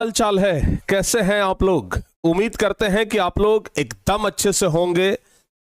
हाल चाल है, कैसे हैं आप लोग। उम्मीद करते हैं कि आप लोग एकदम अच्छे से होंगे,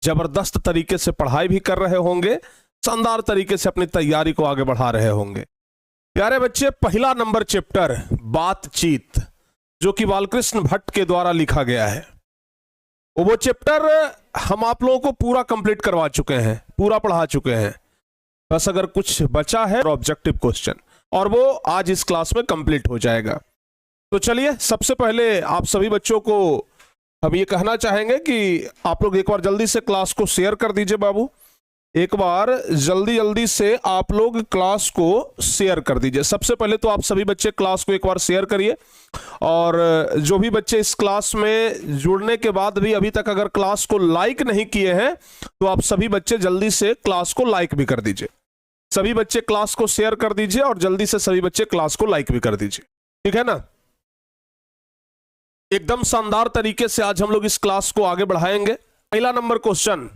जबरदस्त तरीके से पढ़ाई भी कर रहे होंगे, शानदार तरीके से अपनी तैयारी को आगे बढ़ा रहे होंगे। प्यारे बच्चे, पहला नंबर चैप्टर बातचीत, जो कि बालकृष्ण भट्ट के द्वारा लिखा गया है, वो चैप्टर हम आप लोगों को पूरा कंप्लीट करवा चुके हैं, पूरा पढ़ा चुके हैं। बस अगर कुछ बचा है ऑब्जेक्टिव क्वेश्चन, और वो आज इस क्लास में कंप्लीट हो जाएगा। तो चलिए, सबसे पहले आप सभी बच्चों को हम ये कहना चाहेंगे कि आप लोग एक बार जल्दी से क्लास को शेयर कर दीजिए। बाबू, एक बार जल्दी से आप लोग क्लास को शेयर कर दीजिए। सबसे पहले तो आप सभी बच्चे क्लास को एक बार शेयर करिए, और जो भी बच्चे इस क्लास में जुड़ने के बाद भी अभी तक अगर क्लास को लाइक नहीं किए हैं, तो आप सभी बच्चे जल्दी से क्लास को लाइक भी कर दीजिए। सभी बच्चे क्लास को शेयर कर दीजिए और जल्दी से सभी बच्चे क्लास को लाइक भी कर दीजिए, ठीक है ना। एकदम शानदार तरीके से आज हम लोग इस क्लास को आगे बढ़ाएंगे। पहला नंबर क्वेश्चन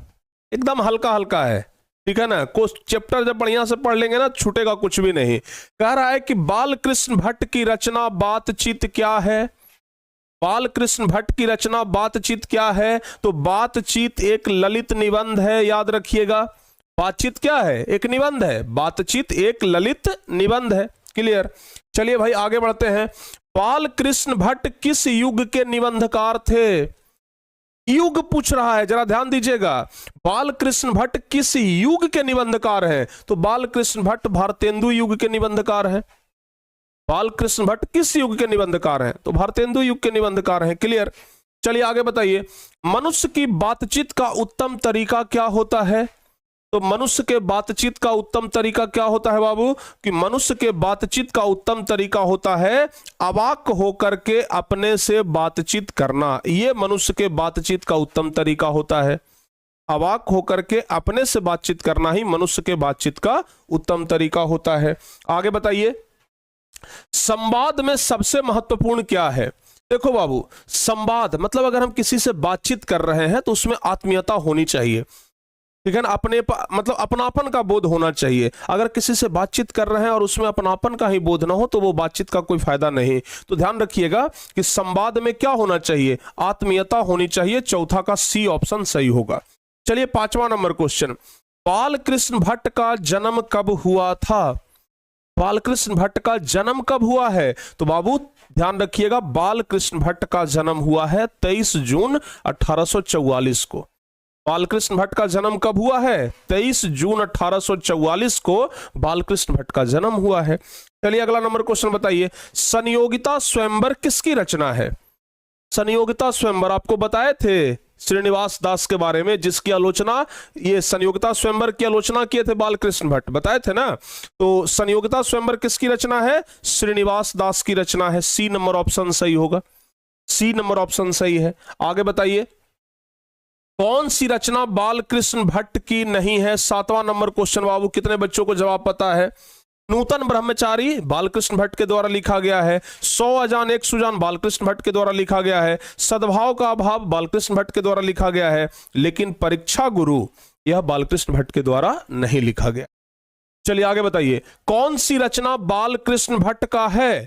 एकदम हल्का हल्का है, ठीक है ना। चैप्टर जब बढ़िया से पढ़ लेंगे ना, छूटेगा कुछ भी नहीं। कह रहा है कि बालकृष्ण भट्ट की रचना बातचीत क्या है। बालकृष्ण भट्ट की रचना बातचीत क्या है? तो बातचीत एक ललित निबंध है, याद रखिएगा। बातचीत क्या है? एक निबंध है। बातचीत एक ललित निबंध है। क्लियर। चलिए भाई आगे बढ़ते हैं। बालकृष्ण भट्ट किस युग के निबंधकार थे? युग पूछ रहा है, जरा ध्यान दीजिएगा। बालकृष्ण भट्ट किस युग के निबंधकार हैं? तो बालकृष्ण भट्ट भारतेंदु युग के निबंधकार हैं। बालकृष्ण भट्ट किस युग के निबंधकार हैं? तो भारतेंदु युग के निबंधकार हैं। क्लियर। चलिए आगे बताइए। मनुष्य की बातचीत का उत्तम तरीका क्या होता है? तो मनुष्य के बातचीत का उत्तम तरीका क्या होता है बाबू? कि मनुष्य के बातचीत का उत्तम तरीका होता है अवाक होकर के अपने से बातचीत करना। ये मनुष्य के बातचीत का उत्तम तरीका होता है। अवाक होकर के अपने से बातचीत करना ही मनुष्य के बातचीत का उत्तम तरीका होता है। आगे बताइए। संवाद में सबसे महत्वपूर्ण क्या है? देखो बाबू, संवाद मतलब अगर हम किसी से बातचीत कर रहे हैं तो उसमें आत्मीयता होनी चाहिए, ठीक है ना। अपने मतलब अपनापन का बोध होना चाहिए। अगर किसी से बातचीत कर रहे हैं और उसमें अपनापन का ही बोध ना हो, तो वो बातचीत का कोई फायदा नहीं। तो ध्यान रखिएगा कि संवाद में क्या होना चाहिए? आत्मीयता होनी चाहिए। चौथा का सी ऑप्शन सही होगा। चलिए पांचवा नंबर क्वेश्चन। बालकृष्ण भट्ट का जन्म कब हुआ था? बालकृष्ण भट्ट का जन्म कब हुआ है? तो बाबू ध्यान रखिएगा, बालकृष्ण भट्ट का जन्म हुआ है 23 जून 1844 को। बालकृष्ण भट्ट का जन्म कब हुआ है? 23 जून 1844 को बालकृष्ण भट्ट का जन्म हुआ है। चलिए अगला नंबर क्वेश्चन बताइए। संयोगिता स्वयंवर किसकी रचना है? संयोगिता स्वयंवर आपको बताए थे श्रीनिवास दास के बारे में, जिसकी आलोचना, ये संयोगिता स्वयंवर की आलोचना किए थे बालकृष्ण भट्ट, बताए थे ना। तो संयोगिता स्वयंवर किसकी रचना है? श्रीनिवास दास की रचना है। सी नंबर ऑप्शन सही होगा। सी नंबर ऑप्शन सही है। आगे बताइए। कौन सी रचना बालकृष्ण भट्ट की नहीं है? सातवां नंबर क्वेश्चन बाबू, कितने बच्चों को जवाब पता है? नूतन ब्रह्मचारी बालकृष्ण भट्ट के द्वारा लिखा गया है। 100 अजान एक सुजान बालकृष्ण भट्ट के द्वारा लिखा गया है। सद्भाव का अभाव बालकृष्ण भट्ट के द्वारा लिखा गया है। लेकिन परीक्षा गुरु यह बालकृष्ण भट्ट के द्वारा नहीं लिखा गया। चलिए आगे बताइए। कौन सी रचना बालकृष्ण भट्ट का है?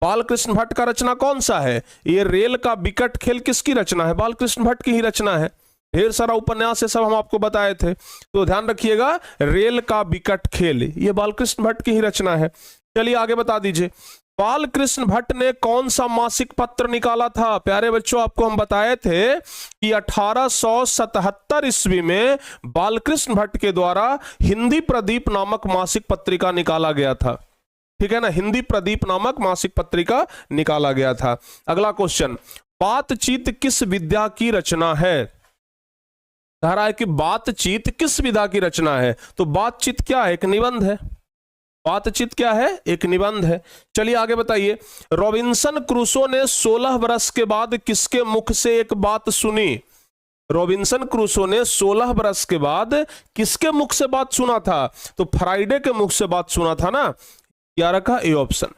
बालकृष्ण भट्ट का रचना कौन सा है? ये रेल का बिकट खेल किसकी रचना है? बालकृष्ण भट्ट की ही रचना है। ढेर सारा उपन्यास है, सब हम आपको बताए थे, तो ध्यान रखिएगा। रेल का बिकट खेल ये बालकृष्ण भट्ट की ही रचना है। चलिए आगे बता दीजिए। बालकृष्ण भट्ट ने कौन सा मासिक पत्र निकाला था? प्यारे बच्चों, आपको हम बताए थे कि 1877 ईस्वी में बालकृष्ण भट्ट के द्वारा हिंदी प्रदीप नामक मासिक पत्रिका निकाला गया था, ठीक है ना। हिंदी प्रदीप नामक मासिक पत्रिका निकाला गया था। अगला क्वेश्चन। बातचीत किस विद्या की रचना है? कह रहा है कि बातचीत किस विधा की रचना है? तो बातचीत क्या है? एक निबंध है। बातचीत क्या है? एक निबंध है। चलिए आगे बताइए। रॉबिन्सन क्रूसो ने 16 वर्ष के बाद किसके मुख से एक बात सुनी? रॉबिन्सन क्रूसो ने 16 वर्ष के बाद किसके मुख से बात सुना था? तो फ्राइडे के मुख से बात सुना था ना। 11 का ए ऑप्शन।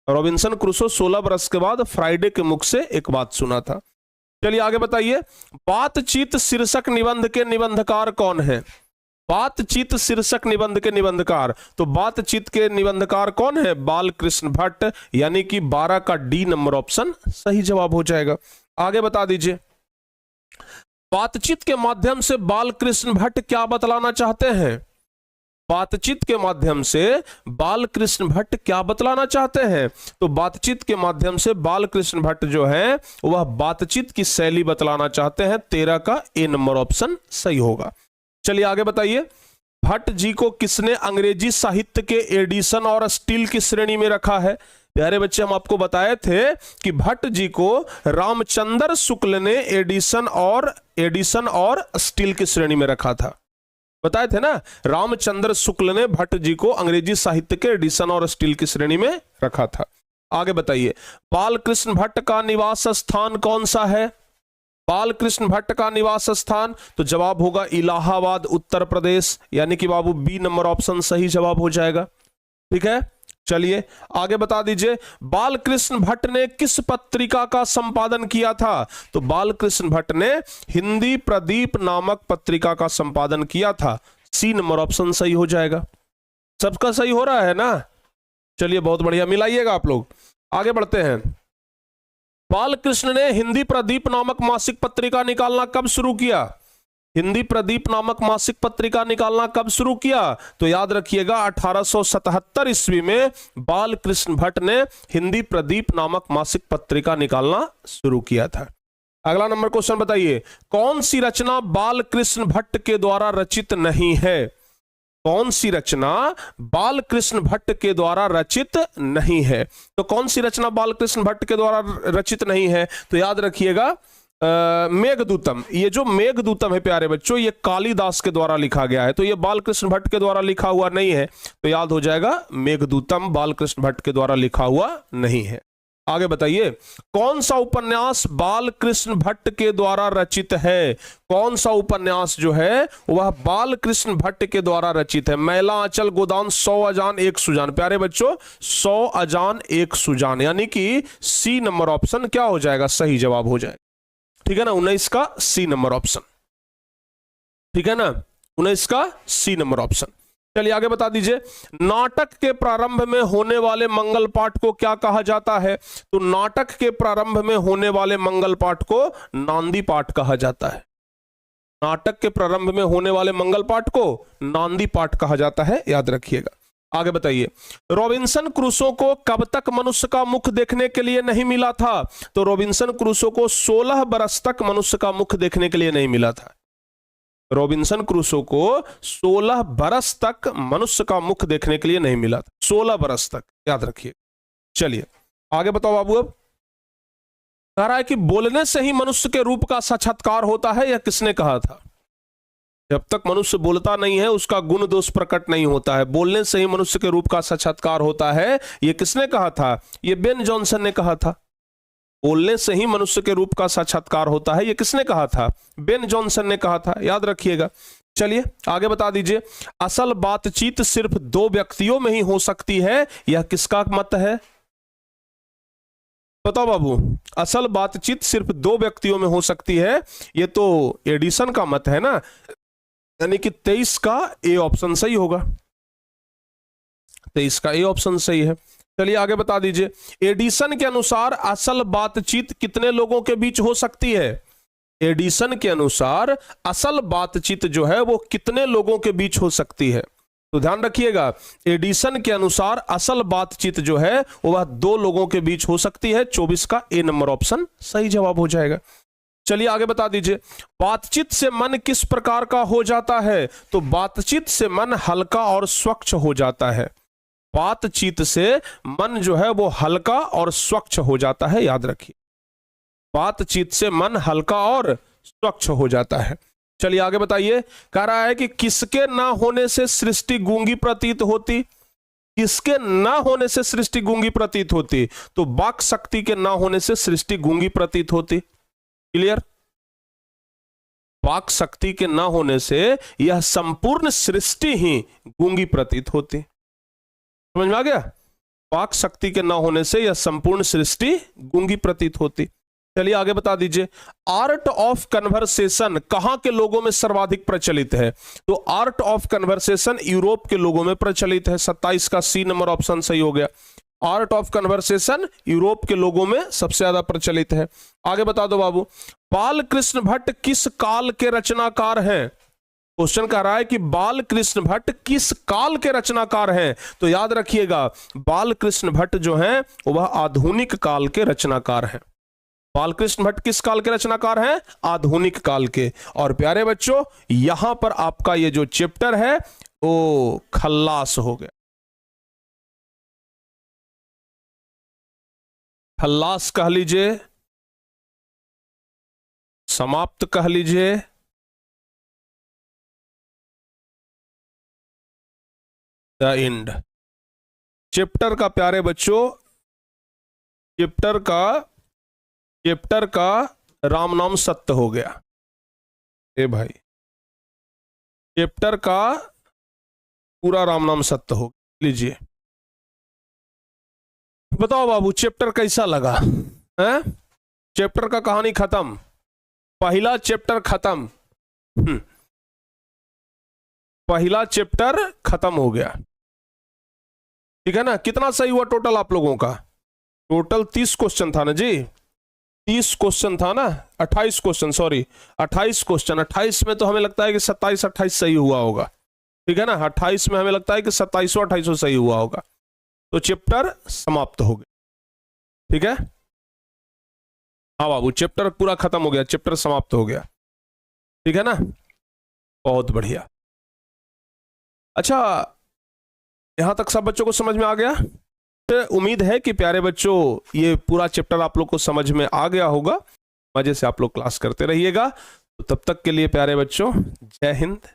रॉबिन्सन क्रूसो 16 वर्ष के बाद फ्राइडे के मुख से एक बात सुना था। चलिए आगे बताइए। बातचीत शीर्षक निबंध के निबंधकार कौन है? बातचीत शीर्षक निबंध के निबंधकार, तो बातचीत के निबंधकार कौन है? बालकृष्ण भट्ट, यानी कि 12 का डी नंबर ऑप्शन सही जवाब हो जाएगा। आगे बता दीजिए, बातचीत के माध्यम से बालकृष्ण भट्ट क्या बतलाना चाहते हैं? बातचीत के माध्यम से बालकृष्ण भट्ट क्या बतलाना चाहते हैं? तो बातचीत के माध्यम से बालकृष्ण भट्ट जो है वह बातचीत की शैली बतलाना चाहते हैं। 13 का ए नंबर ऑप्शन सही होगा। चलिए आगे बताइए, भट्ट जी को किसने अंग्रेजी साहित्य के एडिशन और स्टील की श्रेणी में रखा है? प्यारे बच्चे, हम आपको बताए थे कि भट्ट जी को रामचंद्र शुक्ल ने एडिशन और स्टील की श्रेणी में रखा था। बताए थे ना, रामचंद्र शुक्ल ने भट्ट जी को अंग्रेजी साहित्य के एडिशन और स्टील की श्रेणी में रखा था। आगे बताइए, बालकृष्ण भट्ट का निवास स्थान कौन सा है? बालकृष्ण भट्ट का निवास स्थान, तो जवाब होगा इलाहाबाद, उत्तर प्रदेश, यानी कि बाबू बी नंबर ऑप्शन सही जवाब हो जाएगा। ठीक है, चलिए आगे बता दीजिए, बालकृष्ण भट्ट ने किस पत्रिका का संपादन किया था? तो बालकृष्ण भट्ट ने हिंदी प्रदीप नामक पत्रिका का संपादन किया था। सी नंबर ऑप्शन सही हो जाएगा। सबका सही हो रहा है ना? चलिए बहुत बढ़िया, मिलाइएगा आप लोग। आगे बढ़ते हैं, बालकृष्ण ने हिंदी प्रदीप नामक मासिक पत्रिका निकालना कब शुरू किया? हिंदी प्रदीप नामक मासिक पत्रिका निकालना कब शुरू किया? तो याद रखिएगा 1877 ईस्वी में बालकृष्ण भट्ट ने हिंदी प्रदीप नामक मासिक पत्रिका निकालना शुरू किया था। अगला नंबर क्वेश्चन बताइए, कौन सी रचना बालकृष्ण भट्ट के द्वारा रचित नहीं है? कौन सी रचना बालकृष्ण भट्ट के द्वारा रचित नहीं है? तो कौन सी रचना बालकृष्ण भट्ट के द्वारा रचित नहीं है? तो याद रखिएगा मेघदूतम। ये जो मेघदूतम है प्यारे बच्चों, ये कालिदास के द्वारा लिखा गया है, तो ये बालकृष्ण भट्ट के द्वारा लिखा हुआ नहीं है। तो याद हो जाएगा मेघदूतम बालकृष्ण भट्ट के द्वारा लिखा हुआ नहीं है। आगे बताइए, कौन सा उपन्यास बालकृष्ण भट्ट के द्वारा रचित है? कौन सा उपन्यास जो है वह बालकृष्ण भट्ट के द्वारा रचित है? मैला आंचल गोदान 100 अजान एक सुजान। प्यारे बच्चों 100 अजान एक सुजान, यानी कि सी नंबर ऑप्शन क्या हो जाएगा? सही जवाब हो जाएगा। ठीक है ना, 19 का सी नंबर ऑप्शन। ठीक है ना, 19 का सी नंबर ऑप्शन। चलिए आगे बता दीजिए, नाटक के प्रारंभ में होने वाले मंगल पाठ को क्या कहा जाता है? तो नाटक के प्रारंभ में होने वाले मंगल पाठ को नांदी पाठ कहा जाता है। नाटक के प्रारंभ में होने वाले मंगल पाठ को नांदी पाठ कहा जाता है, याद रखिएगा। आगे बताइए, रॉबिन्सन क्रूसो को कब तक मनुष्य का मुख देखने के लिए नहीं मिला था? तो रॉबिन्सन क्रूसो को 16 बरस तक मनुष्य का मुख देखने के लिए नहीं मिला था। रॉबिन्सन क्रूसो को 16 बरस तक मनुष्य का मुख देखने के लिए नहीं मिला था। 16 बरस तक, याद रखिए। चलिए आगे बताओ बाबू। अब कह रहा है कि बोलने से ही मनुष्य के रूप का साक्षात्कार होता है, यह किसने कहा था? जब तक मनुष्य बोलता नहीं है उसका गुण दोष प्रकट नहीं होता है। बोलने से ही मनुष्य के रूप का साक्षात्कार होता है, यह किसने कहा था? यह बेन जॉनसन ने कहा था। बोलने से ही मनुष्य के रूप का साक्षात्कार होता है, यह किसने कहा था? बेन जॉनसन ने कहा था, याद रखिएगा। चलिए आगे बता दीजिए, असल बातचीत सिर्फ 2 व्यक्तियों में ही हो सकती है, यह किसका मत है? बताओ बाबू, असल बातचीत सिर्फ 2 व्यक्तियों में हो सकती है, यह तो एडिसन का मत है ना, यानी कि 23 का ए ऑप्शन सही होगा। 23 का ए ऑप्शन सही है। चलिए आगे बता दीजिए, एडिसन के अनुसार असल बातचीत कितने लोगों के बीच हो सकती है? एडिसन के अनुसार असल बातचीत जो है वो कितने लोगों के बीच हो सकती है? तो ध्यान रखिएगा, एडिसन के अनुसार असल बातचीत जो है वह 2 लोगों के बीच हो सकती है। 24 का ए नंबर ऑप्शन सही जवाब हो जाएगा। चलिए आगे बता दीजिए, बातचीत से मन किस प्रकार का हो जाता है? तो बातचीत से मन हल्का और स्वच्छ हो जाता है। बातचीत से मन जो है वो हल्का और स्वच्छ हो जाता है, याद रखिए। बातचीत से मन हल्का और स्वच्छ हो जाता है। चलिए आगे बताइए, कह रहा है कि किसके ना होने से सृष्टि गूंगी प्रतीत होती? किसके ना होने से सृष्टि गूंगी प्रतीत होती? तो वाक शक्ति के ना होने से सृष्टि गूंगी प्रतीत होती। क्लियर? वाक शक्ति के ना होने से यह संपूर्ण सृष्टि ही गूंगी प्रतीत होती। समझ में आ गया? वाक शक्ति के ना होने से यह संपूर्ण सृष्टि गूंगी प्रतीत होती। चलिए आगे बता दीजिए, आर्ट ऑफ कन्वर्सेशन कहां के लोगों में सर्वाधिक प्रचलित है? तो आर्ट ऑफ कन्वर्सेशन यूरोप के लोगों में प्रचलित है। 27 का सी नंबर ऑप्शन सही हो गया। आर्ट ऑफ कन्वर्सेशन यूरोप के लोगों में सबसे ज्यादा प्रचलित है। आगे बता दो बाबू, बाल कृष्ण भट्ट किस काल के रचनाकार हैं? क्वेश्चन कह रहा है कि बाल कृष्ण भट्ट किस काल के रचनाकार हैं? तो याद रखिएगा, बाल कृष्ण भट्ट जो हैं वह आधुनिक काल के रचनाकार हैं। बालकृष्ण भट्ट किस काल के रचनाकार हैं? आधुनिक काल के। और प्यारे बच्चों, यहां पर आपका ये जो चैप्टर है वो खल्लास हो गया। खल्लास कह लीजिए, समाप्त कह लीजिए, द एंड। चैप्टर का प्यारे बच्चों, चैप्टर का राम नाम सत्य हो गया। ए भाई, चैप्टर का पूरा राम नाम सत्य हो गया। लीजिए बताओ बाबू, चैप्टर कैसा लगा है? चैप्टर का कहानी खत्म, पहला चैप्टर खत्म। पहला चैप्टर खत्म हो गया, ठीक है ना? कितना सही हुआ टोटल आप लोगों का? टोटल 30 क्वेश्चन था ना जी, 30 क्वेश्चन था ना, 28 क्वेश्चन, सॉरी 28 क्वेश्चन। 28 में तो हमें लगता है कि 27-28 सही हुआ होगा, ठीक है ना? 28 में हमें लगता है कि 27-28 सही हुआ होगा। तो चैप्टर समाप्त हो गया, ठीक है? हाँ बाबू, चैप्टर पूरा खत्म हो गया, चैप्टर समाप्त हो गया, ठीक है ना? बहुत बढ़िया। अच्छा, यहां तक सब बच्चों को समझ में आ गया? तो उम्मीद है कि प्यारे बच्चों ये पूरा चैप्टर आप लोग को समझ में आ गया होगा। मजे से आप लोग क्लास करते रहिएगा। तो तब तक के लिए प्यारे बच्चों, जय हिंद,